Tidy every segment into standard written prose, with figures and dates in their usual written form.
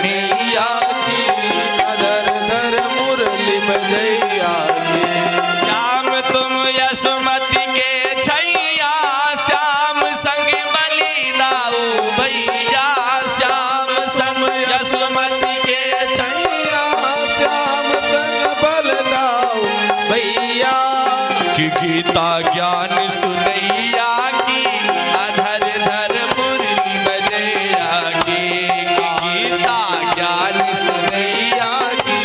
कन्हैया की, अधर धर मुरली बजैया की। श्याम तुम यशोमती के छैया, श्याम संग बलि दाऊ भैया, श्याम संग यशोमती के छैया, श्याम संग बल दाऊ भैया। कि गीता ज्ञान सुनैया की, अधर धर मुरली बजैया की, गीता ज्ञान सुनैया की,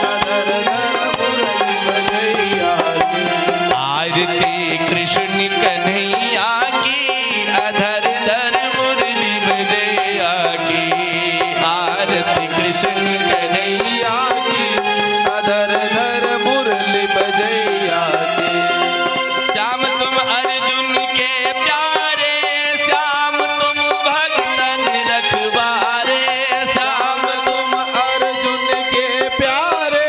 अधर धर मुरली बजैया की। आरती कृष्ण कन्हैया की, अधर धर मुरली बजैया की, आरती कृष्ण कन्हैया की, अधर धर मुरली बजैया की। श्याम तुम अर्जुन के प्यारे, श्याम तुम भक्तन रखवारे, श्याम तुम अर्जुन के प्यारे,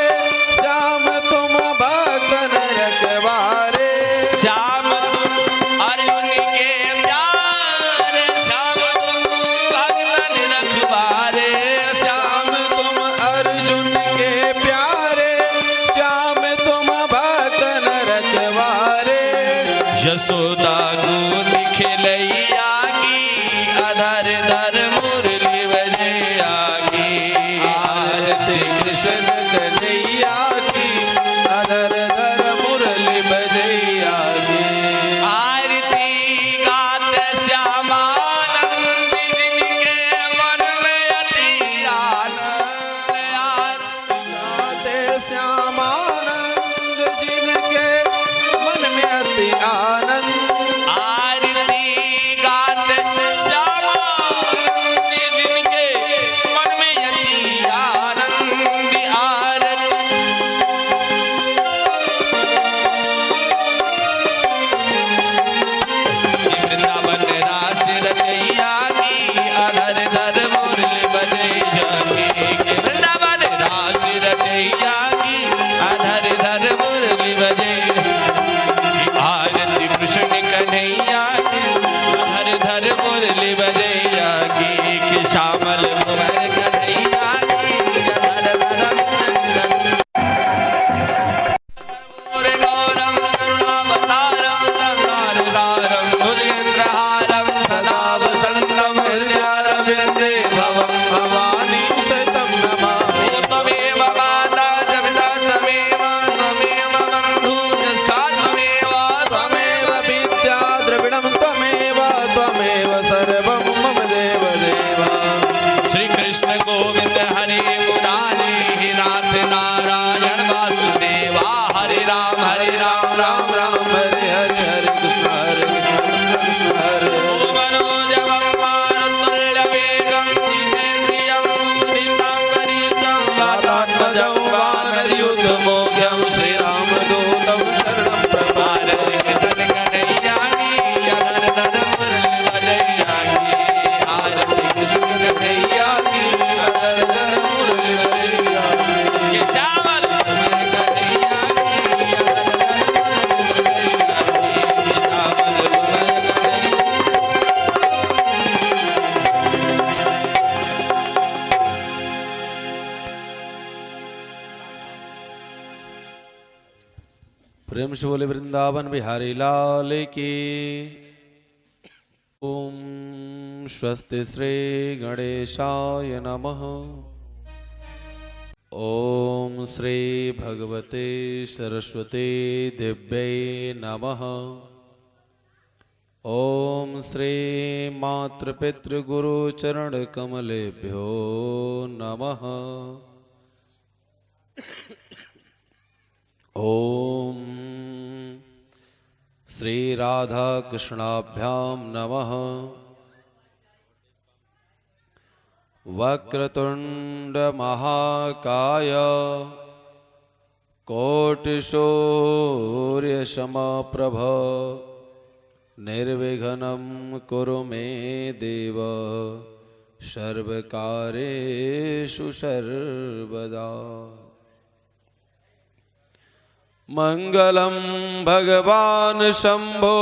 श्याम तुम भक्तन रखवारे। श्याम तुम अर्जुन के प्यारे, श्याम तुम भक्तन रखवारे, श्याम तुम अर्जुन के प्यारे, श्याम तुम भक्तन रखवारे। यशोदा गोद खिलैया की, अधर धर मुरली बजैया की, आरती कृष्ण कन्हैया की, अधर धर मुरली बजैया की। आरती गात श्यामानंद, जिनके मन में अति आनंद, गाते श्यामानंद, जिनके मन में अति आनंद। आरती गात श्यामानंद, जिनके मन में अति आनंद, आरती वृंदावन रास रचैया की, अधर धर मुरली बजैया की, वृंदावन रास रचैया की, अधर धर मुरली बजैया की, आरती कृष्ण कन्हैया की, अधर धर मुरली बजैया की, कि श्यामल कुंवर कन्हैया की, अधर धर मुरली गौरम करुणावतारम संहारसारम भुजगेन्द्रहारम सदा वसन्तं हृदयारविन्दे भवं भवानी शतं नमामि। त्वमेव माता च पिता त्वमेव बन्धु च सखा त्वमेव त्वमेव विद्या द्रविणं त्वमेव, त्वमेव सर्वं मम देव देव। श्री कृष्ण गोविंद हरे मुरारे, हे नाथ नारायण वासुदेवा, हरे राम राम राम हरे हरे, हरे कृष्ण कृष्ण हरे हरे। मनोजवं मारुतुल्यवेगं, जितेन्द्रियं बुद्धिं वरिष्ठं, वातात्मजं वानरयूथमुख्यं, श्रीरामदूतं शरणं प्रपद्ये। आरती कृष्ण कन्हैया की, अधर धर मुरली बजैया की, आरती कृष्ण कन्हैया की, अधर धर मुरली बजैया की। कि श्यामल कुंवर कन्हैया की, अधर धर मुरली बजैया की, श्यामल कुंवर कन्हैया। प्रेम से बोले वृंदावन बिहारी लाल की। ओम स्वस्ति श्री गणेशाय नमः। ओम श्री भगवते सरस्वती दिव्यै नमः। ओम श्री मातृपितृगुरु चरण कमलेभ्यो नमः। ओम श्री राधा कृष्णाभ्याम नमः। वक्रतुंड महाकाय कोटिसूर्य समप्रभ निर्विघ्नं कुरु मे देव सर्वकार्येषु सर्वदा। मंगलम भगवान शंभो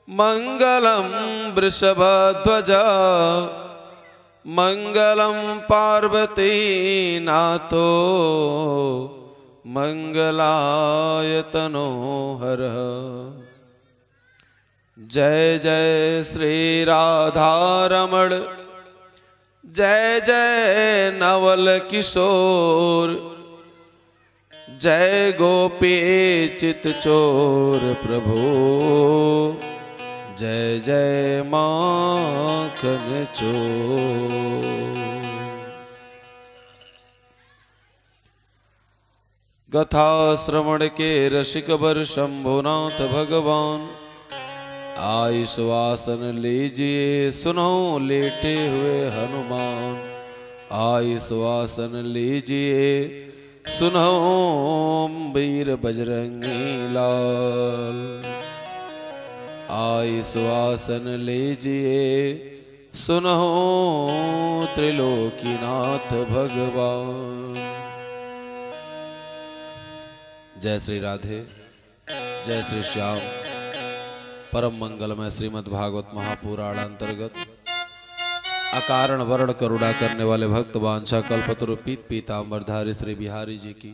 मंगलम वृषभध्वज मंगलम पार्वती नाथो मंगलायतनो हर। जय जय श्री राधा रमण, जय जय नवल किशोर, जय गोपी चित चोर प्रभु, जय जय माखन चोर। कथा श्रवण के रसिक बर शंभुनाथ भगवान, आई सुवासन लीजिए सुनो लेटे हुए हनुमान। आई सुवासन लीजिए सुनो वीर बजरंगी लाल। आई सुवासन लीजिए सुनो त्रिलोकीनाथ भगवान। जय श्री राधे, जय श्री श्याम। परम मंगलमय श्रीमद् भागवत महापुराण अंतर्गत अकारण वर्ण करुणा करने वाले भक्त वांछा कल्पतरु पीत पीतांबरधारी श्री बिहारी जी की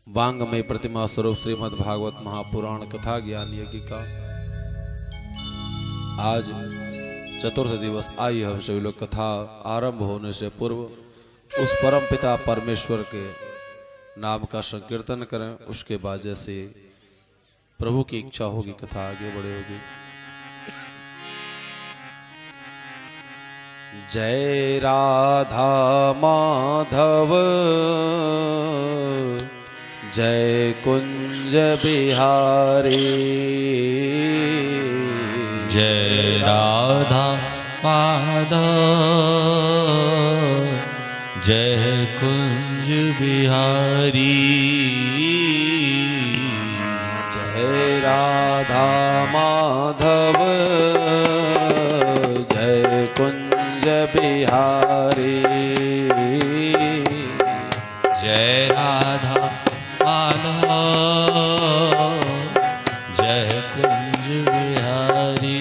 वांग में प्रतिमा स्वरूप श्रीमद् भागवत महापुराण कथा ज्ञान यज्ञ का आज चतुर्थ दिवस आई। हम सभी लोग कथा आरंभ होने से पूर्व उस परम पिता परमेश्वर के नाम का संकीर्तन करें। उसके बाद जैसे प्रभु की इच्छा होगी कथा आगे बढ़ेगी। जय राधा माधव जय कुंज बिहारी। जय राधा माधव जय कुंज बिहारी। जय राधा माधव जय कुंज बिहारी। जय राधा माधव जय कुंज बिहारी।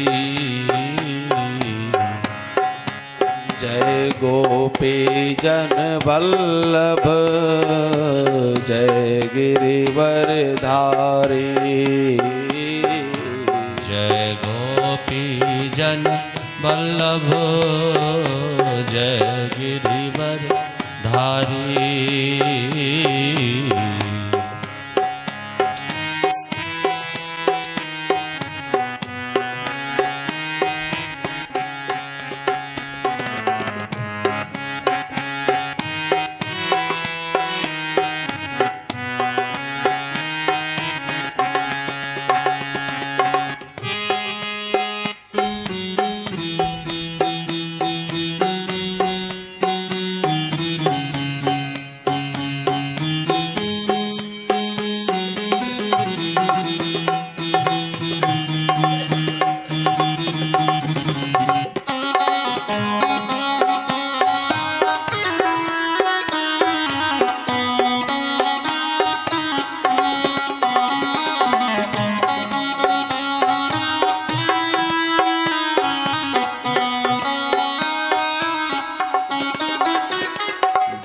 जय गोपी जन वल्लभ जय गिरिवर धारी। जय गोपी जन वल्लभ जय गिरिवर धारी।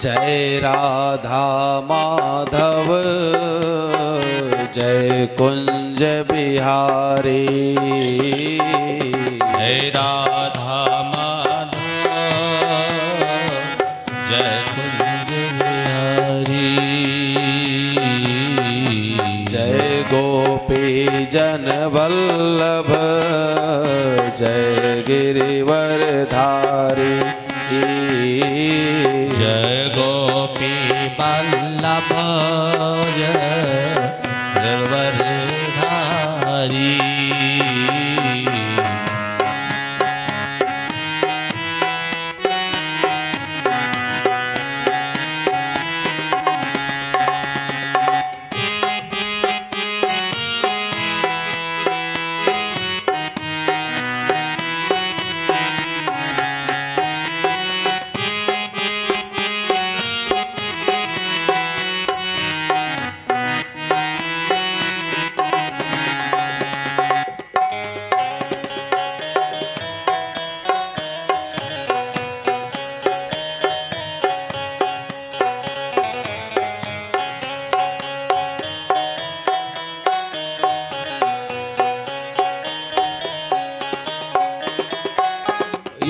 जय राधा माधव जय कुंज बिहारी। जय राधा माधव जय कुंज बिहारी। जय गोपी जन वल्लभ जय गिरिवर धारी। जय गोपी वल्लभ जय गिरिवर धारी।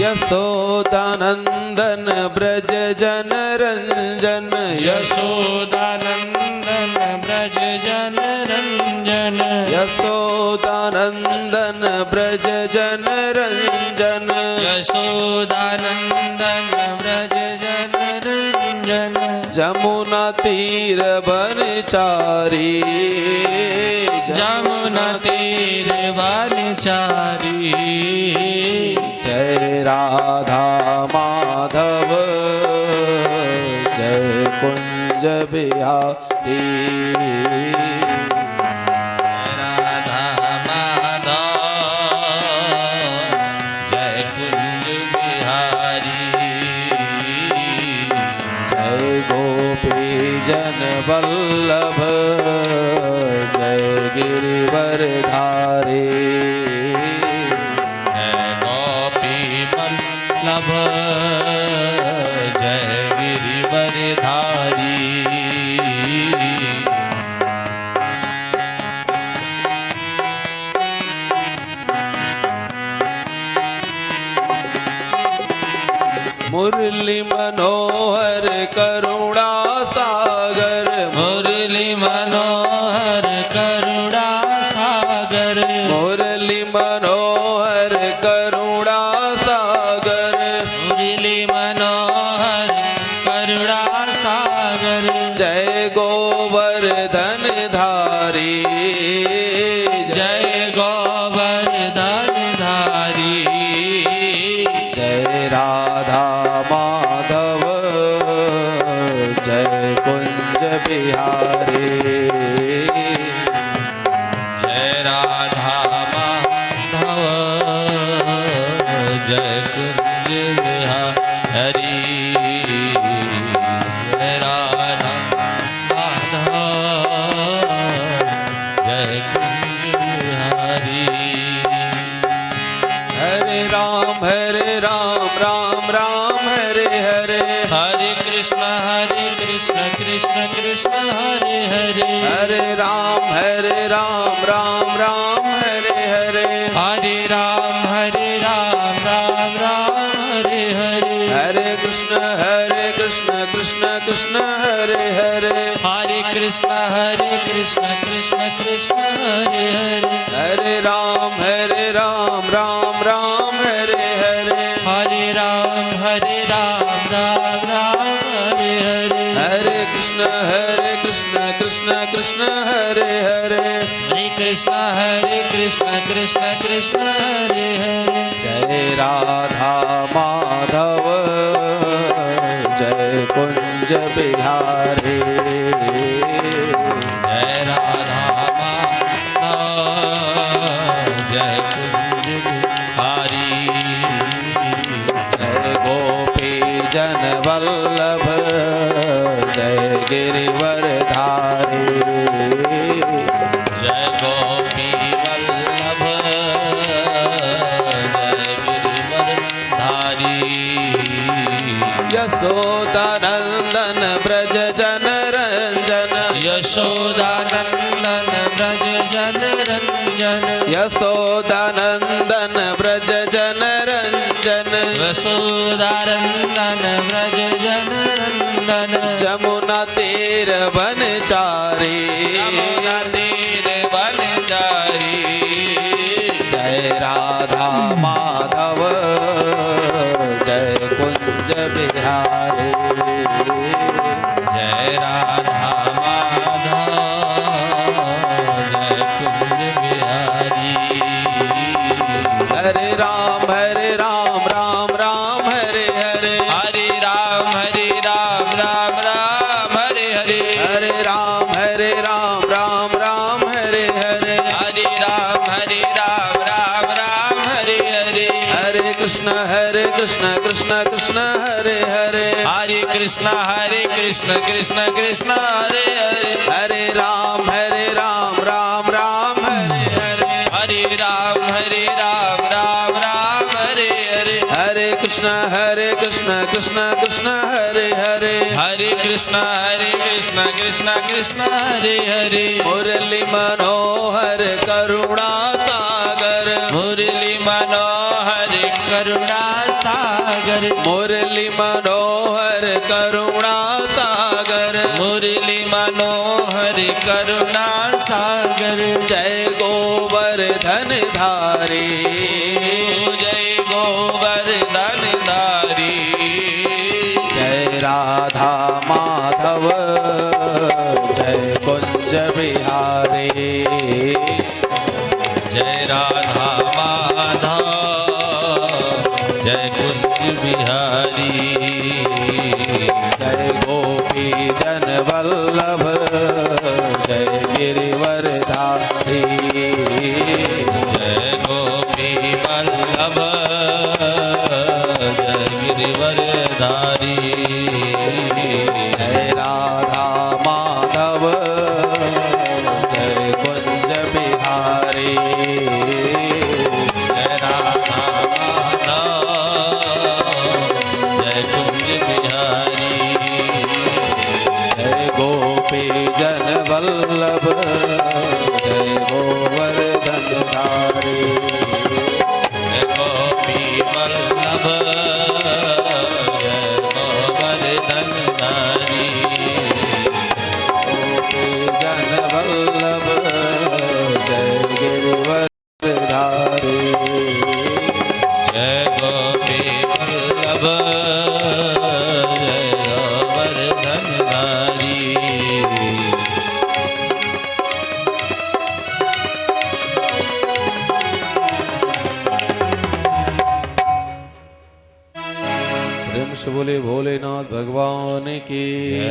यशोदानंदन ब्रज जन रंजन यशोदानंदन ब्रज जन रंजन यशोदानंदन ब्रज जन रंजन यशोदानंदन ब्रज जन रंजन जमुना तीर बनचारी जमुना तीर बनचारी जय राधा माधव जय कुंज बिहारी राधा माधव जय कुंज बिहारी जय गोपी जन वल्लभ जय गिरिवरधारी वल्लभ जय गिरिवरधारी मुरली मनोहर करुणा सागर मुरली मनोहर करुणा सागर मुरली मनोहर करुणा सागर मुरली मनोहर करुणा सागर जय गोवर्धन धारी जय गोवर्धन धारी जय राधा माधव जय कुंज बिहारी जय राधा माधव जय कुंज बिहारी जय राधा माधव जय कुंज बिहारी हरे राम राम राम हरे हरे हरे कृष्ण कृष्ण कृष्ण हरे हरे हरे राम राम राम हरे हरे हरे राम राम राम हरे हरे हरे कृष्ण कृष्ण कृष्ण हरे हरे हरे कृष्ण कृष्ण कृष्ण हरे हरे हरे राम राम राम हरे हरे हरे राम राम हरे हरे हरे कृष्ण कृष्ण कृष्ण हरे हरे हरे कृष्ण कृष्ण हरे हरे जय राधा माधव जय कुंज बिहारी जय राधा माधव जय कुंज बिहारी जय गोपी जन वल्लभ जय गिरिवरधारी जय गोपी वल्लभ जय गिरिवरधारी यशोदानंदन ब्रज जन रंजन यशोदानंदन ब्रज जन रंजन यशोदानंदन ब्रज जन रंजन यशोदानंदन ब्रज जन रंजन जमुना तीर बनचारी यमुना तीर बनचारी जय राधा माधव जय कुंज बिहारी जय राधा माधव जय कुंज बिहारी हरे राम राम राम हरे हरे हरे राम राम हरे हरे हरे राम राम राम हरे हरे हरे राम राम हरे हरे हरे कृष्ण कृष्ण कृष्ण हरे हरे हरे कृष्ण कृष्ण कृष्ण हरे हरे हरे राम राम राम हरे हरे हरे राम राम हरे हरे हरे कृष्ण कृष्ण कृष्ण हरे हरे हरे कृष्ण कृष्ण कृष्ण हरे हरे मुरली मनोहर करुणा सागर मुरली मनोहर करुणा सागर मुरली मनोहर करुणा सागर मुरली मनोहर करुणा सागर जय गोवर्धन धारी जय गोवर्धन धारी जय राधा माधव जय कुंज बिहारी जय राधा माधव जय कुंज बिहारी जय गोपी जन वल्लभ जय गिरिवरधारी जय गोपी वल्लभ जय गिरिवरधारी जय राधा माधव जय कुंज बिहारी जय राधा माधव जय कुंज बिहारी जय गोपी जन वल्लभ जय गोवर्धन धारी जय गोपी वल्लभ जय गोवर्धन धारी गोपी जन वल्लभ जय गिरिवरधारी जय गोपी वल्लभ जय गोवर्धन धारी प्रेम से बोले भोलेनाथ भगवान की जय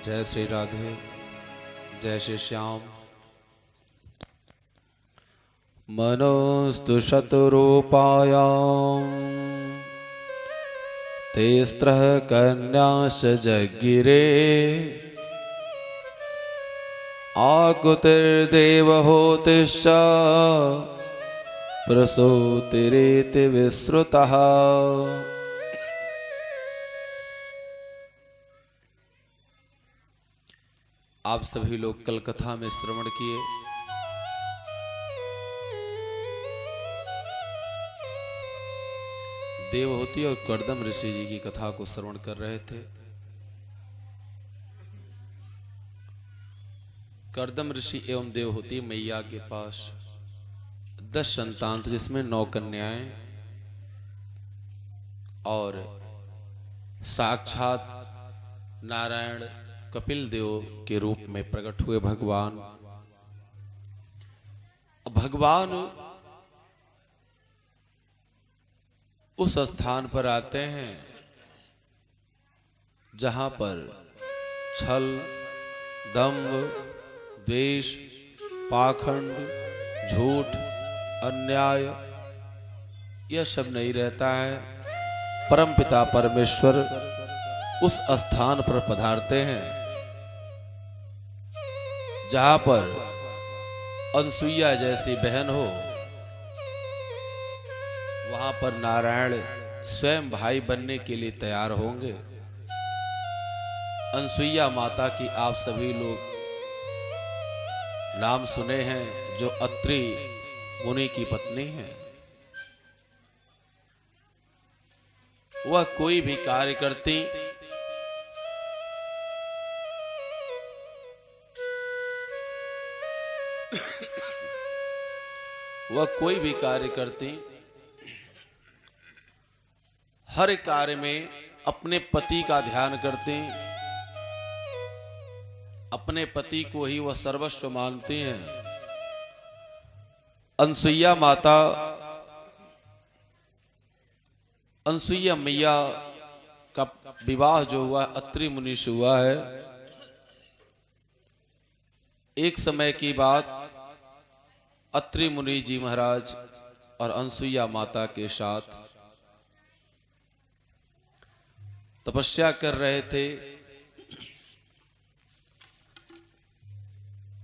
जय श्री राधे जय श्री श्याम मनोस्तु शतरूपायां तेस्त्रः कन्याश्च जगिरे आकुतिर्देवहूतिश्च प्रसूतिरेति विश्रुतः आप सभी लोग कल कथा में श्रवण किए देवहूति और कर्दम ऋषि जी की कथा को श्रवण कर रहे थे। कर्दम ऋषि एवं देवहूति मैया के पास 10 संतान थे, जिसमें 9 कन्याएं और साक्षात नारायण कपिल देव के रूप में प्रकट हुए भगवान। भगवान उस स्थान पर आते हैं जहां पर छल, दंभ, द्वेष, पाखंड, झूठ, अन्याय यह सब नहीं रहता है। परमपिता परमेश्वर उस स्थान पर पधारते हैं जहां पर अनसुईया जैसी बहन हो, वहां पर नारायण स्वयं भाई बनने के लिए तैयार होंगे। अनसुईया माता की आप सभी लोग नाम सुने हैं, जो अत्रि मुनि की पत्नी है। वह कोई भी कार्य करती हर कार्य में अपने पति का ध्यान करती, अपने पति को ही वह सर्वस्व मानती हैं। अनसुईया माता, अनसुईया मैया का विवाह जो हुआ अत्रि मुनि से हुआ है। एक समय की बात, अत्रि मुनि जी महाराज और अनसुईया माता के साथ तपस्या कर रहे थे।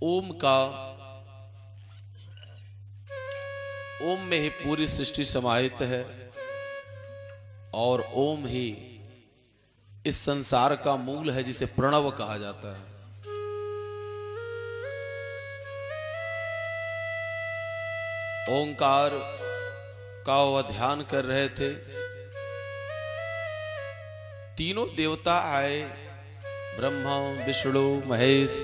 ओम में ही पूरी सृष्टि समाहित है और ओम ही इस संसार का मूल है, जिसे प्रणव कहा जाता है। ओंकार का वह ध्यान कर रहे थे। तीनों देवता आए, ब्रह्मा विष्णु महेश।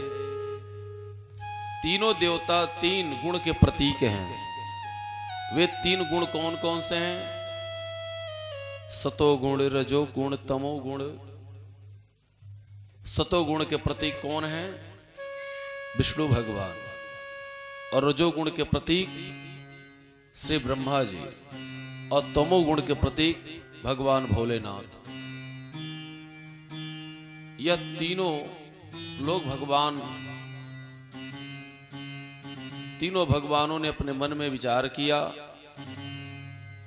तीनों देवता तीन गुण के प्रतीक हैं। वे तीन गुण कौन कौन से हैं? सतोगुण, रजोगुण, तमोगुण। सतोगुण के प्रतीक कौन हैं? विष्णु भगवान। और रजोगुण के प्रतीक श्री ब्रह्मा जी। और तमोगुण के प्रतीक भगवान भोलेनाथ। यह तीनों लोग तीनों भगवानों ने अपने मन में विचार किया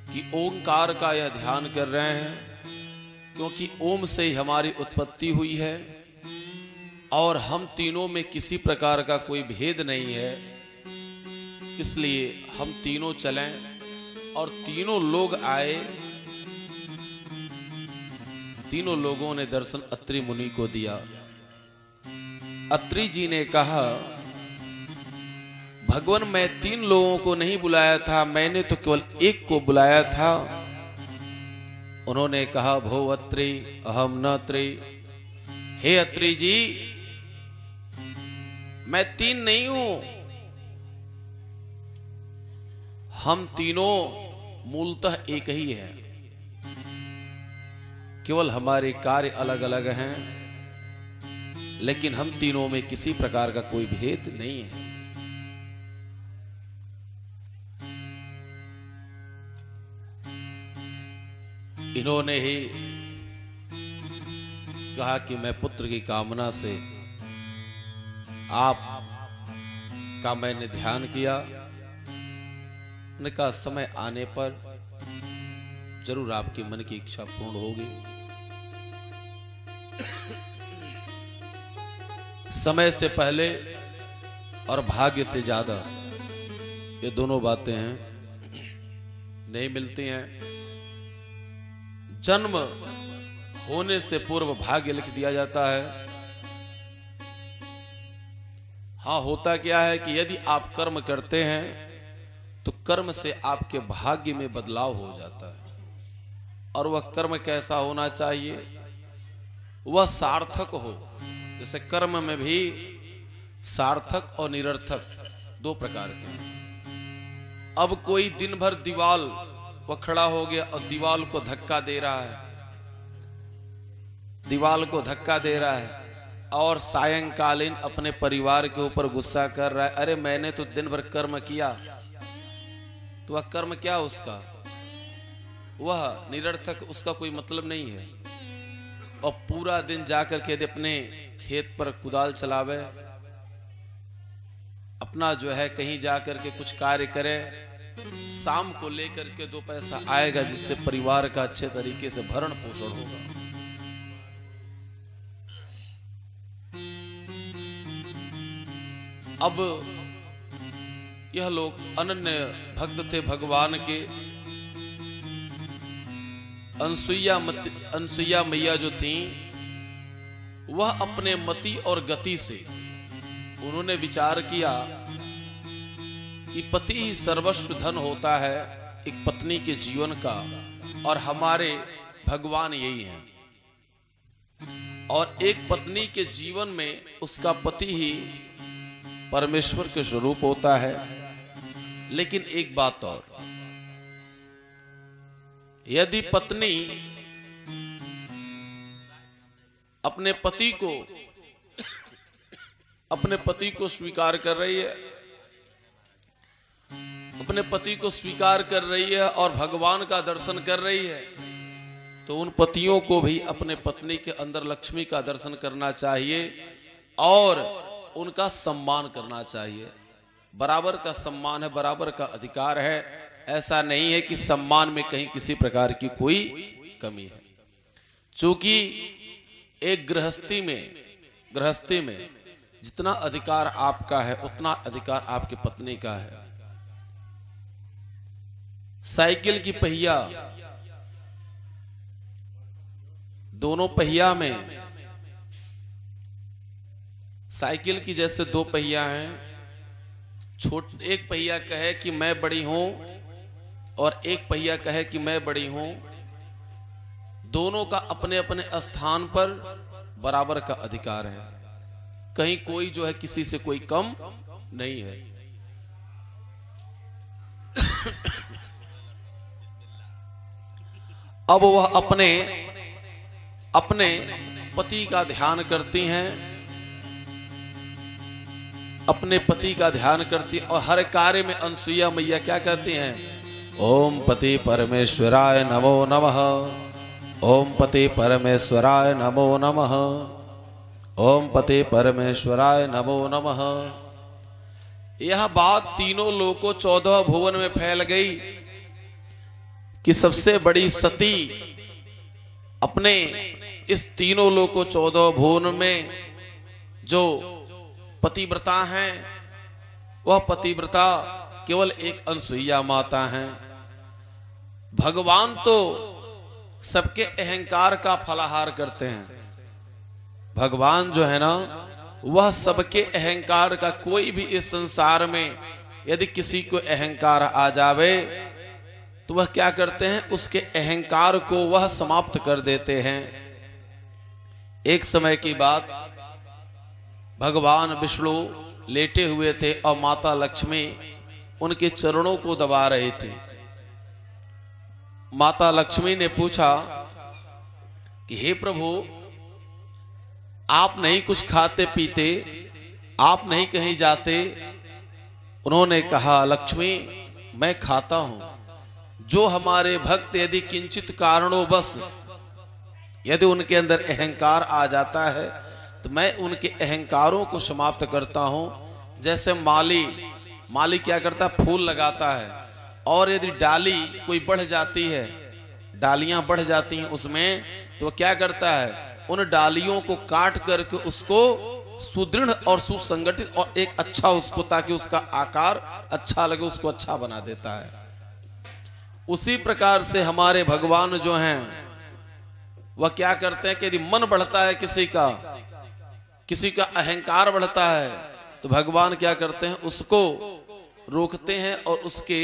कि ओंकार का यह ध्यान कर रहे हैं, क्योंकि ओम से ही हमारी उत्पत्ति हुई है और हम तीनों में किसी प्रकार का कोई भेद नहीं है। इसलिए हम तीनों चलें। और तीनों लोग आए। तीनों लोगों ने दर्शन अत्रि मुनि को दिया। अत्रि जी ने कहा, भगवान मैं तीन लोगों को नहीं बुलाया था, मैंने तो केवल एक को बुलाया था। उन्होंने कहा, भो अत्रि अहम न अत्रि। हे अत्रि जी, मैं तीन नहीं हूं। हम तीनों मूलतः एक ही हैं, केवल हमारे कार्य अलग अलग हैं, लेकिन हम तीनों में किसी प्रकार का कोई भेद नहीं है। इन्होंने ही कहा कि मैं पुत्र की कामना से आप का मैंने ध्यान किया। ने कहा, समय आने पर जरूर आपके मन की इच्छा पूर्ण होगी। समय से पहले और भाग्य से ज्यादा, ये दोनों बातें हैं, नहीं मिलती हैं। जन्म होने से पूर्व भाग्य लिख दिया जाता है। हाँ, होता क्या है कि यदि आप कर्म करते हैं तो कर्म से आपके भाग्य में बदलाव हो जाता है। और वह कर्म कैसा होना चाहिए? वह सार्थक हो। जैसे कर्म में भी सार्थक और निरर्थक दो प्रकार के हैं। अब कोई दिन भर दीवाल वह खड़ा हो गया और दीवाल को धक्का दे रहा है, दीवाल को धक्का दे रहा है और सायंकालीन अपने परिवार के ऊपर गुस्सा कर रहा है, अरे मैंने तो दिन भर कर्म किया। तो वह कर्म क्या उसका? वह निरर्थक, उसका कोई मतलब नहीं है। और पूरा दिन जाकर के यदि अपने खेत पर कुदाल चलावे, अपना जो है कहीं जाकर के कुछ कार्य करे, शाम को लेकर के दो पैसा आएगा जिससे परिवार का अच्छे तरीके से भरण पोषण होगा। अब यह लोग अनन्य भक्त थे भगवान के। अनसुईया मैया जो थी, वह अपने मति और गति से उन्होंने विचार किया कि पति ही सर्वस्व धन होता है एक पत्नी के जीवन का, और हमारे भगवान यही हैं। और एक पत्नी के जीवन में उसका पति ही परमेश्वर के स्वरूप होता है। लेकिन एक बात और, यदि पत्नी अपने पति को स्वीकार कर रही है, अपने पति को स्वीकार कर रही है और भगवान का दर्शन कर रही है, तो उन पतियों को भी अपने पत्नी के अंदर लक्ष्मी का दर्शन करना चाहिए और उनका सम्मान करना चाहिए। बराबर का सम्मान है, बराबर का अधिकार है। ऐसा नहीं है कि सम्मान में कहीं किसी प्रकार की कोई कमी है। चूंकि एक गृहस्थी में जितना अधिकार आपका है उतना अधिकार आपकी पत्नी का है। साइकिल की पहिया, दोनों पहिया में, साइकिल की जैसे दो पहिया हैं, एक पहिया कहे कि मैं बड़ी हूं और एक पहिया कहे कि मैं बड़ी हूं, दोनों का अपने अपने स्थान पर बराबर का अधिकार है। कहीं कोई जो है किसी से कोई कम नहीं है। अब वह अपने अपने पति का ध्यान करती हैं, अपने पति का ध्यान करती, और हर कार्य में अनसुईया मैया क्या कहती हैं? ओम पति परमेश्वराय नमो नमः, ओम पति परमेश्वराय नमो नमः, ओम पति परमेश्वराय नमो नमः। यह बात तीनों लोगों 14 भुवन में फैल गई कि सबसे बड़ी सती अपने इस तीनों लोगों 14 भुवन में जो पतिव्रता हैं, वह पतिव्रता केवल एक अनसुईया माता हैं। भगवान तो सबके अहंकार का फलाहार करते हैं। भगवान जो है ना, वह सबके अहंकार का, कोई भी इस संसार में यदि किसी को अहंकार आ जावे तो वह क्या करते हैं? उसके अहंकार को वह समाप्त कर देते हैं। एक समय की बात, भगवान विष्णु लेटे हुए थे और माता लक्ष्मी उनके चरणों को दबा रही थी। माता लक्ष्मी ने पूछा कि हे प्रभु, आप नहीं कुछ खाते पीते, आप नहीं कहीं जाते? उन्होंने कहा, लक्ष्मी मैं खाता हूं। जो हमारे भक्त यदि किंचित कारणों बस यदि उनके अंदर अहंकार आ जाता है तो मैं उनके अहंकारों को समाप्त करता हूं। जैसे माली क्या करता है? फूल लगाता है, और यदि डाली कोई बढ़ जाती है, डालियां बढ़ जाती हैं उसमें, तो क्या करता है? उन डालियों को काट करके उसको सुदृढ़ और सुसंगठित और एक अच्छा उसको, ताकि उसका आकार अच्छा लगे, उसको अच्छा बना देता है। उसी प्रकार से हमारे भगवान जो हैं वह क्या करते हैं कि यदि मन बढ़ता है किसी का अहंकार बढ़ता है, तो भगवान क्या करते हैं? उसको रोकते हैं और उसके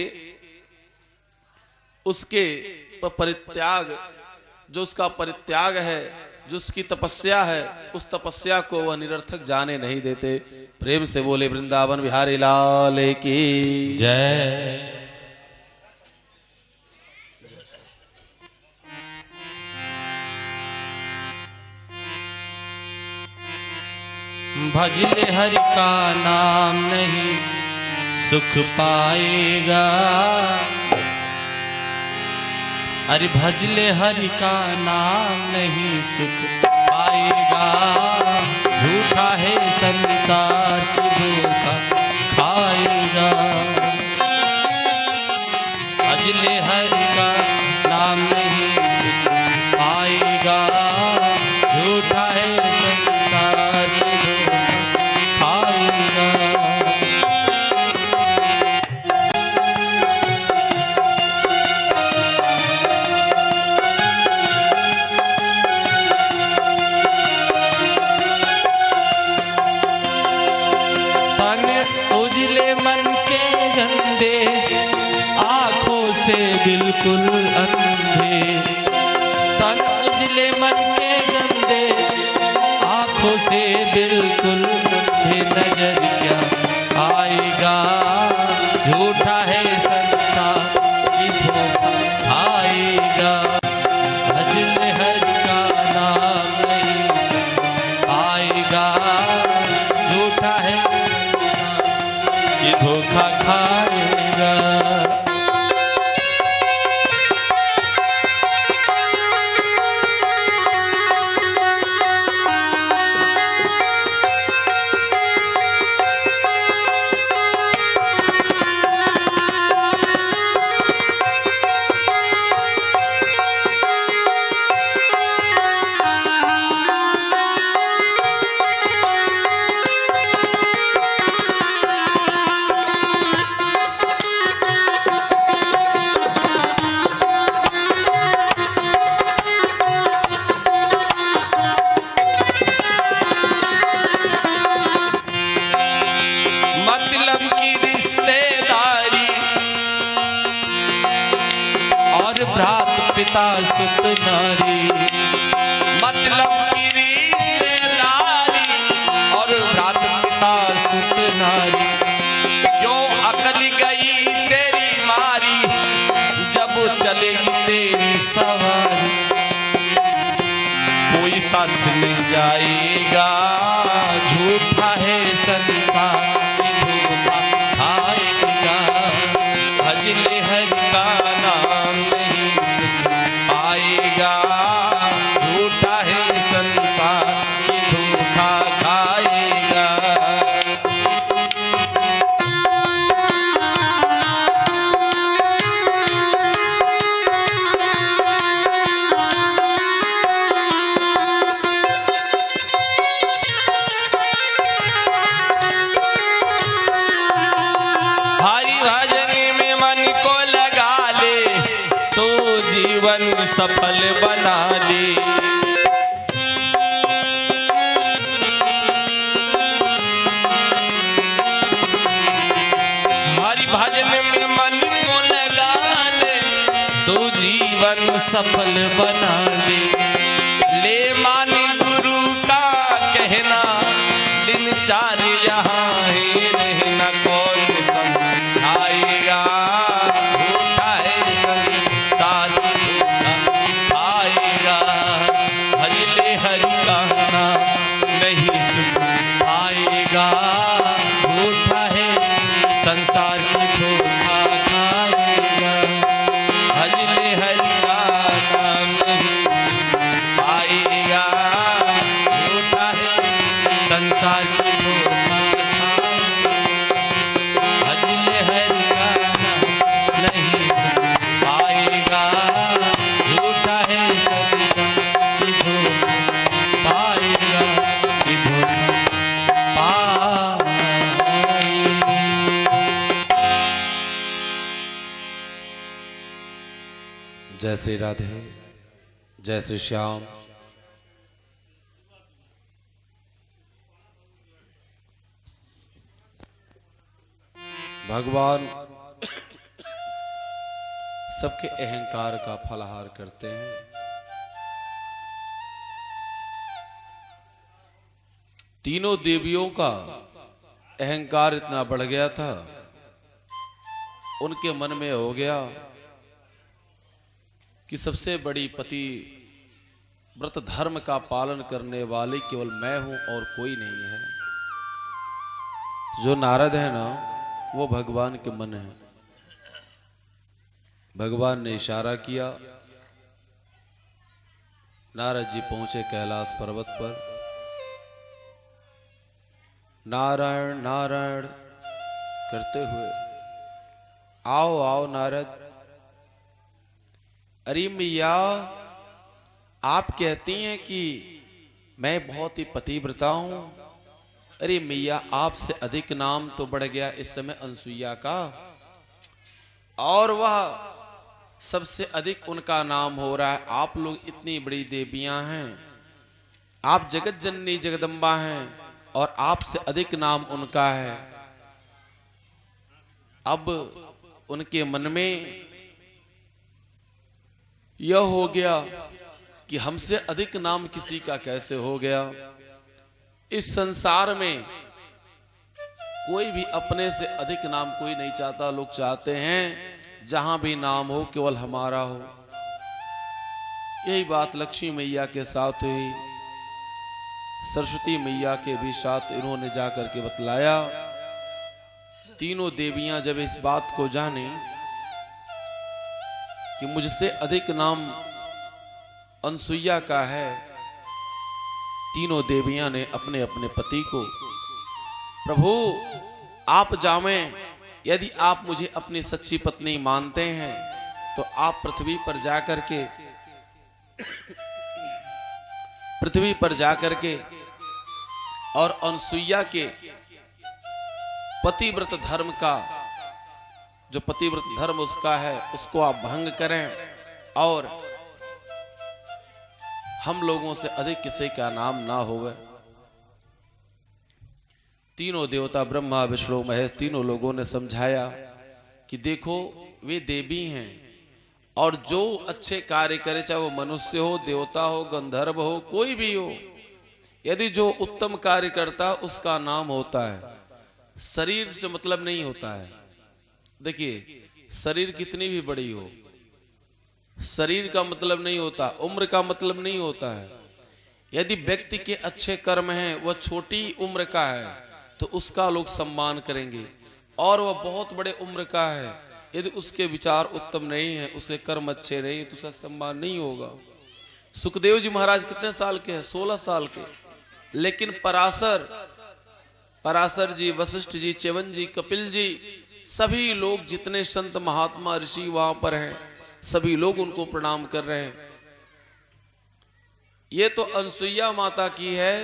परित्याग, जो उसका परित्याग है, जो उसकी तपस्या है, उस तपस्या को वह निरर्थक जाने नहीं देते। प्रेम से बोले वृंदावन बिहारी लाल की जय। भजले हरि का नाम नहीं सुख पाएगा, अरे भजले हरि का नाम नहीं सुख पाएगा। झूठा है संसार की धोखा खाएगा। भजले हरि का नाम नहीं सुख पाएगा। झूठा है संसार की धोखा खाएगा। उजले मन के गंदे आँखों से बिल्कुल अंधे, तन उजले मन के गंदे आँखों से बिल्कुल अंधे। नजर क्या आएगा? झूठा है संसार की धोखा आएगा। भजले हरि का नाम नहीं आएगा। झूठा है ये धोखा खाएगा। कोई साथ नहीं जाएगा। झूठा है संसार धोखा खाएगा। भज ले हरि का नाम नहीं सुख पाएगा। झूठा है संसार धोखा खाएगा। जीवन सफल बना ले। हरि भजन में मन को लगा ले तो जीवन सफल बना ले। ले मान गुरु का कहना दिनचार्य यहाँ है रहना कौन समझाएगा। संसार की धोखा खाएगा। भज ले हरि का नाम नहीं सुख पाएगा। झूठा है संसार की धोखा खाएगा। भज ले हरि का नाम नहीं सुख पाएगा। झूठा है संसार की धोखा पाएगा। की धोखा पाएगा। जय श्री राधे, जय श्री श्याम। भगवान सबके अहंकार का फलहार करते हैं। तीनों देवियों का अहंकार इतना बढ़ गया था, उनके मन में हो गया कि सबसे बड़ी पति व्रत धर्म का पालन करने वाले केवल मैं हूं और कोई नहीं है। जो नारद है ना, वो भगवान के मन है। भगवान ने इशारा किया, नारद जी पहुंचे कैलाश पर्वत पर। नारायण नारायण करते हुए, आओ आओ नारद। अरे मैया, आप कहती हैं कि मैं बहुत ही पतिव्रता हूं। अरे मैया, आपसे अधिक नाम तो बढ़ गया इस समय अनसुईया का, और वह सबसे अधिक उनका नाम हो रहा है। आप लोग इतनी बड़ी देवियां हैं, आप जगत जननी जगदम्बा हैं, और आपसे अधिक नाम उनका है। अब उनके मन में यह हो गया कि हमसे अधिक नाम किसी का कैसे हो गया। इस संसार में कोई भी अपने से अधिक नाम कोई नहीं चाहता। लोग चाहते हैं जहां भी नाम हो केवल हमारा हो। यही बात लक्ष्मी मैया के साथ हुई, सरस्वती मैया के भी साथ इन्होंने जाकर के बतलाया। तीनों देवियां जब इस बात को जाने कि मुझसे अधिक नाम अनसुईया का है, तीनों देवियां ने अपने अपने पति को, प्रभु आप जावें, यदि आप मुझे अपनी सच्ची पत्नी मानते हैं तो आप पृथ्वी पर जाकर के और अनसुईया के पतिव्रत धर्म का, जो पतिव्रत धर्म उसका है, उसको आप भंग करें, और हम लोगों से अधिक किसी का नाम ना होवे। तीनों देवता ब्रह्मा विष्णु महेश तीनों लोगों ने समझाया कि देखो वे देवी हैं, और जो अच्छे कार्य करे, चाहे वो मनुष्य हो, देवता हो, गंधर्व हो, कोई भी हो, यदि जो उत्तम कार्य करता है उसका नाम होता है। शरीर से मतलब नहीं होता है। देखिए, शरीर कितनी भी बड़ी हो, शरीर का मतलब नहीं होता, उम्र का मतलब नहीं होता है। यदि व्यक्ति के अच्छे कर्म हैं, वह छोटी उम्र का है तो उसका लोग सम्मान करेंगे, और वह बहुत बड़े उम्र का है, यदि उसके विचार उत्तम नहीं है, उसके कर्म अच्छे नहीं, तो उसका सम्मान नहीं होगा। सुखदेव जी महाराज कितने साल के हैं? 16 साल के। लेकिन पराशर जी, वशिष्ठ जी, च्यवन जी, कपिल जी, सभी लोग जितने संत महात्मा ऋषि वहां पर हैं, सभी लोग उनको प्रणाम कर रहे हैं। ये तो अनसुईया माता की है।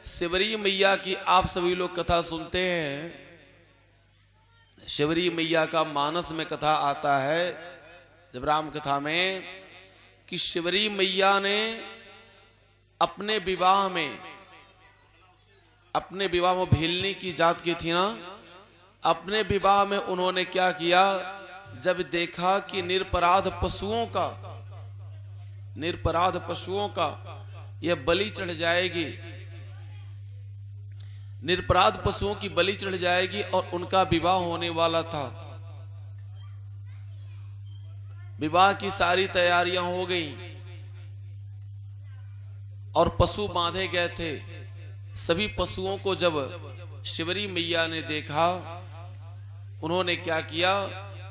शिवरी मैया की आप सभी लोग कथा सुनते हैं। शिवरी मैया का मानस में कथा आता है, जब राम कथा में, कि शिवरी मैया ने अपने विवाह में भीलनी की जात की थी ना, अपने विवाह में उन्होंने क्या किया, जब देखा कि निरपराध पशुओं का यह बलि चढ़ जाएगी, निरपराध पशुओं की बलि चढ़ जाएगी, और उनका विवाह होने वाला था। विवाह की सारी तैयारियां हो गई और पशु बांधे गए थे। सभी पशुओं को जब शिवरी मैया ने देखा, उन्होंने क्या किया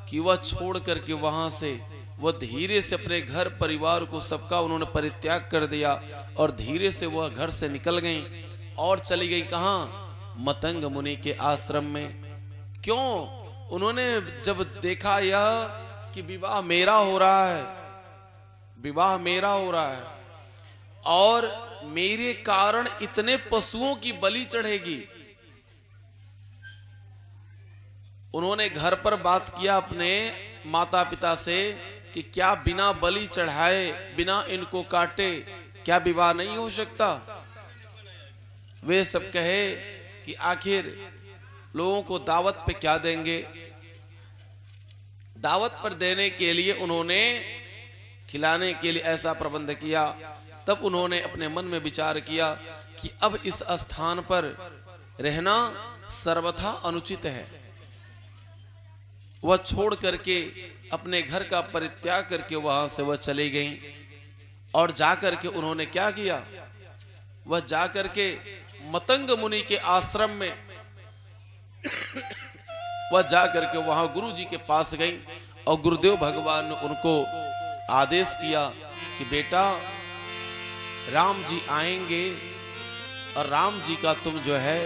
कि वह छोड़ करके वहां से वह धीरे से अपने घर परिवार को सबका उन्होंने परित्याग कर दिया, और धीरे से वह घर से निकल गई और चली गई कहां? मतंग मुनि के आश्रम में। क्यों? उन्होंने जब देखा यह कि विवाह मेरा हो रहा है और मेरे कारण इतने पशुओं की बलि चढ़ेगी, उन्होंने घर पर बात किया अपने माता पिता से कि क्या बिना बलि चढ़ाए, बिना इनको काटे, क्या विवाह नहीं हो सकता? वे सब कहे कि आखिर लोगों को दावत पे क्या देंगे। दावत पर देने के लिए उन्होंने, खिलाने के लिए ऐसा प्रबंध किया। तब उन्होंने अपने मन में विचार किया कि अब इस स्थान पर रहना सर्वथा अनुचित है। वह छोड़ करके अपने घर का परित्याग करके वहां से वह चली गईं, और जाकर के उन्होंने क्या किया, वह जाकर के मतंग मुनि के आश्रम में वह जाकर के वहां गुरु जी के पास गई, और गुरुदेव भगवान ने उनको आदेश किया कि बेटा, राम जी आएंगे और राम जी का तुम जो है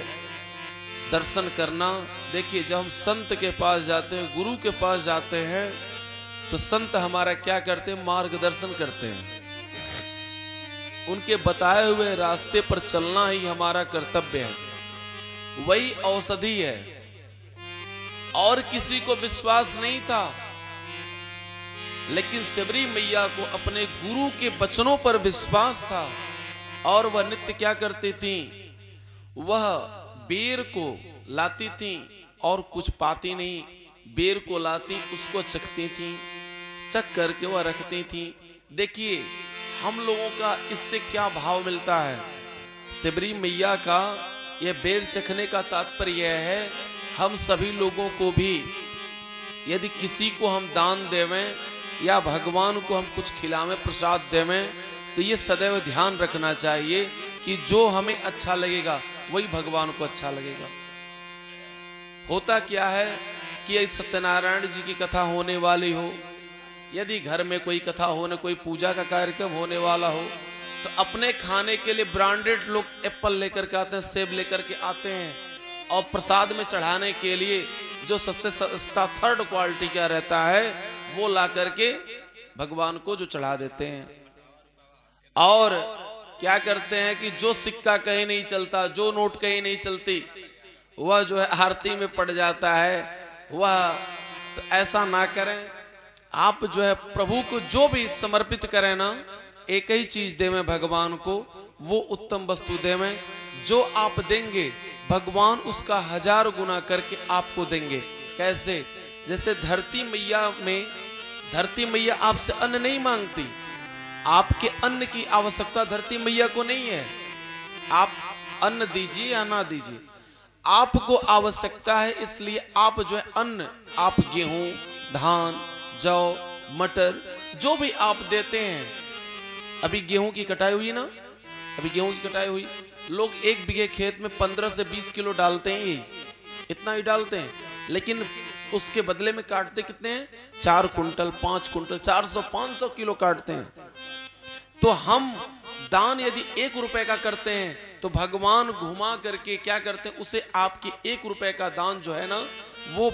दर्शन करना। देखिए, जब हम संत के पास जाते हैं, गुरु के पास जाते हैं, तो संत हमारा क्या करते हैं? मार्गदर्शन करते हैं। उनके बताए हुए रास्ते पर चलना ही हमारा कर्तव्य है। वही औषधि है। और किसी को विश्वास नहीं था, लेकिन शिवरी मैया को अपने गुरु के वचनों पर विश्वास था, और वह नित्य क्या करती थी? वह बेर को लाती थी, और कुछ पाती नहीं, बेर को लाती, उसको चखती थी, चख करके वह रखती थी। देखिए, हम लोगों का इससे क्या भाव मिलता है? शिवरी मैया का यह बेर चखने का तात्पर्य यह है, हम सभी लोगों को भी यदि किसी को हम दान देवें या भगवान को हम कुछ खिलावें, प्रसाद देवें, तो ये सदैव ध्यान रखना चाहिए कि जो हमें अच्छा लगेगा वही भगवान को अच्छा लगेगा। होता क्या है कि सत्यनारायण जी की कथा होने वाली हो, यदि घर में कोई कथा होने, कोई पूजा का कार्यक्रम होने वाला हो, तो अपने खाने के लिए ब्रांडेड लोग एप्पल लेकर के आते हैं, सेब लेकर के आते हैं, और प्रसाद में चढ़ाने के लिए जो सबसे सस्ता थर्ड क्वालिटी का रहता है वो ला करके भगवान को जो चढ़ा देते हैं। और क्या करते हैं कि जो सिक्का कहीं नहीं चलता, जो नोट कहीं नहीं चलती, वह जो है आरती में पड़ जाता है। वह तो ऐसा ना करें। आप जो है प्रभु को जो भी समर्पित करें ना, एक ही चीज देवें भगवान को, वो उत्तम वस्तु देवें। जो आप देंगे भगवान उसका 1000 गुना करके आपको देंगे। कैसे? जैसे धरती मैया आपसे अन्न नहीं मांगती, आपके अन्न की आवश्यकता धरती मैया को नहीं है। आप अन्न दीजिए या ना दीजिए, आपको आवश्यकता है, इसलिए आप जो है अन्न, आप गेहूं, धान, जौ, मटर जो भी आप देते हैं, अभी गेहूं की कटाई हुई ना, अभी गेहूं की कटाई हुई, लोग 1 बीघे खेत में 15 से 20 किलो डालते हैं, इतना ही डालते हैं, लेकिन उसके बदले में काटते कितने हैं? 4 कुंटल, 5 कुंटल, 400-500 किलो काटते हैं। तो हम दान यदि 1 रुपए का करते हैं तो भगवान घुमा करके क्या करते हैं, उसे आपके 1 रुपए का दान जो है ना वो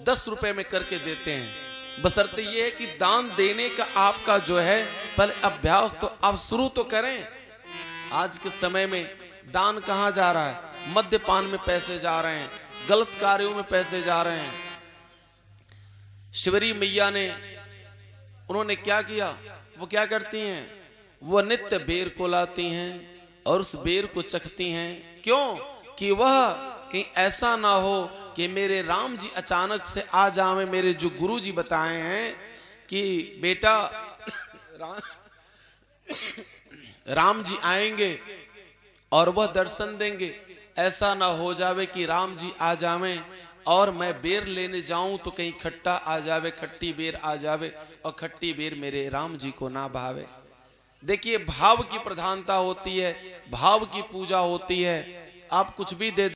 10 रुपए में करके देते हैं। बशर्ते ये है कि दान देने का आपका जो है पहले अभ्यास तो आप शुरू तो करें। आज के समय में दान कहां जा रहा है? मद्यपान में पैसे जा रहे हैं, गलत कार्यों में पैसे जा रहे हैं। शिवरी मैया ने उन्होंने क्या किया? वो क्या करती हैं? वो नित्य बेर को लाती हैं और उस बेर को चखती हैं। क्यों? कि वह कहीं ऐसा ना हो कि मेरे राम जी अचानक से आ जावे। मेरे जो गुरु जी बताए हैं कि बेटा राम जी आएंगे और वह दर्शन देंगे, ऐसा ना हो जावे कि राम जी आ जावें और मैं बेर लेने जाऊं तो कहीं खट्टा आ जावे, खट्टी बेर आ जावे और खट्टी बेर मेरे राम जी को ना भावे। देखिए, भाव की प्रधानता होती है, भाव की पूजा होती है। आप कुछ भी दे